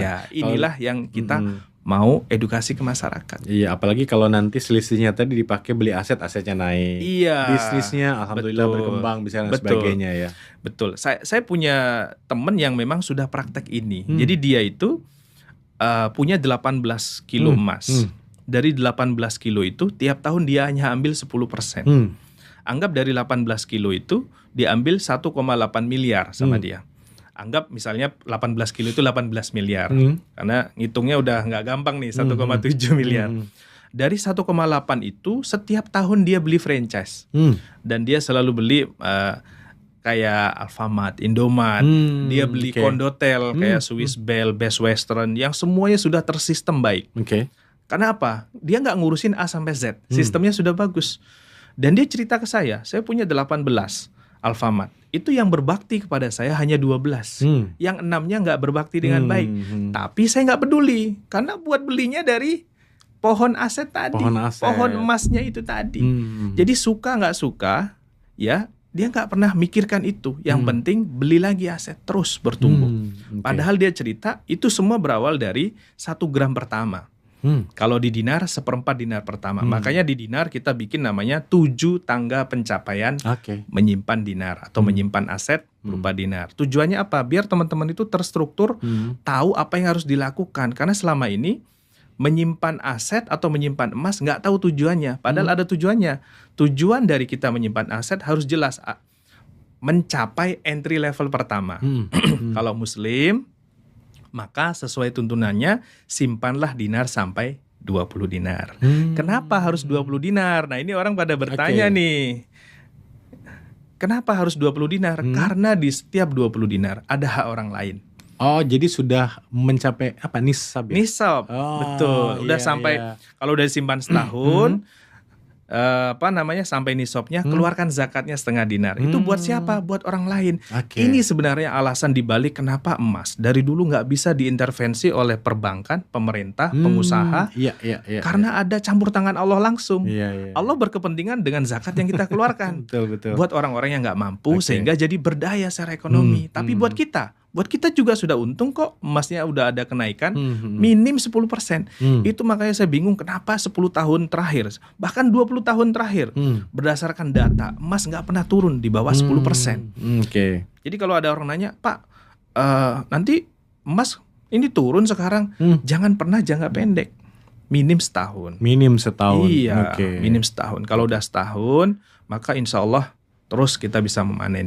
Iya, inilah yang kita mau edukasi ke masyarakat. Iya, apalagi kalau nanti selisihnya tadi dipakai beli aset, asetnya naik. Iya. Bisnisnya alhamdulillah berkembang bisa dan sebagainya ya. Betul. Saya punya teman yang memang sudah praktek ini. Jadi dia itu punya 18 kilo emas. Dari 18 kilo itu tiap tahun dia hanya ambil 10%. Anggap dari 18 kilo itu diambil 1,8 miliar sama dia. Anggap misalnya 18 kilo itu 18 miliar. Karena ngitungnya udah nggak gampang nih, 1,7 miliar. Dari 1,8 itu setiap tahun dia beli franchise. Dan dia selalu beli kayak Alfamart, Indomart. Dia beli Condotel, kayak Swiss Bell, Best Western, yang semuanya sudah tersistem baik. Karena apa? Dia nggak ngurusin A sampai Z. Sistemnya sudah bagus. Dan dia cerita ke saya punya 18 Alfamart. Itu yang berbakti kepada saya hanya 12. Yang 6-nya nggak berbakti dengan baik. Tapi saya nggak peduli. Karena buat belinya dari pohon aset tadi. Pohon emasnya itu tadi. Jadi suka nggak suka, ya dia nggak pernah mikirkan itu. Yang penting beli lagi aset, terus bertumbuh. Padahal dia cerita, itu semua berawal dari 1 gram pertama. Kalau di dinar, 1/4 dinar pertama. Makanya di dinar kita bikin namanya 7 tangga pencapaian menyimpan dinar atau menyimpan aset berupa dinar. Tujuannya apa? Biar teman-teman itu terstruktur, tahu apa yang harus dilakukan. Karena selama ini menyimpan aset atau menyimpan emas nggak tahu tujuannya. Padahal ada tujuannya. Tujuan dari kita menyimpan aset harus jelas. Mencapai entry level pertama. Kalau Muslim, maka sesuai tuntunannya simpanlah dinar sampai 20 dinar. Kenapa harus 20 dinar? Nah ini orang pada bertanya nih. Kenapa harus 20 dinar? Karena di setiap 20 dinar ada hak orang lain. Oh, jadi sudah mencapai apa? Nisab ya? Nisab, betul. Udah sampai, kalau udah simpan setahun, sampai nisabnya, keluarkan zakatnya 1/2 dinar. Itu buat siapa? Buat orang lain. Ini sebenarnya alasan dibalik kenapa emas dari dulu nggak bisa diintervensi oleh perbankan, pemerintah, pengusaha. Karena ada campur tangan Allah langsung. Allah berkepentingan dengan zakat yang kita keluarkan. Betul. Buat orang-orang yang nggak mampu, sehingga jadi berdaya secara ekonomi. Tapi buat kita juga sudah untung kok, emasnya udah ada kenaikan minim 10%. Itu makanya saya bingung kenapa 10 tahun terakhir, bahkan 20 tahun terakhir, berdasarkan data emas nggak pernah turun di bawah 10%. Jadi kalau ada orang nanya, Pak, nanti emas ini turun sekarang, jangan pernah jangka pendek, minim setahun. Iya, minim setahun. Kalau udah setahun, maka insya Allah terus kita bisa memanen.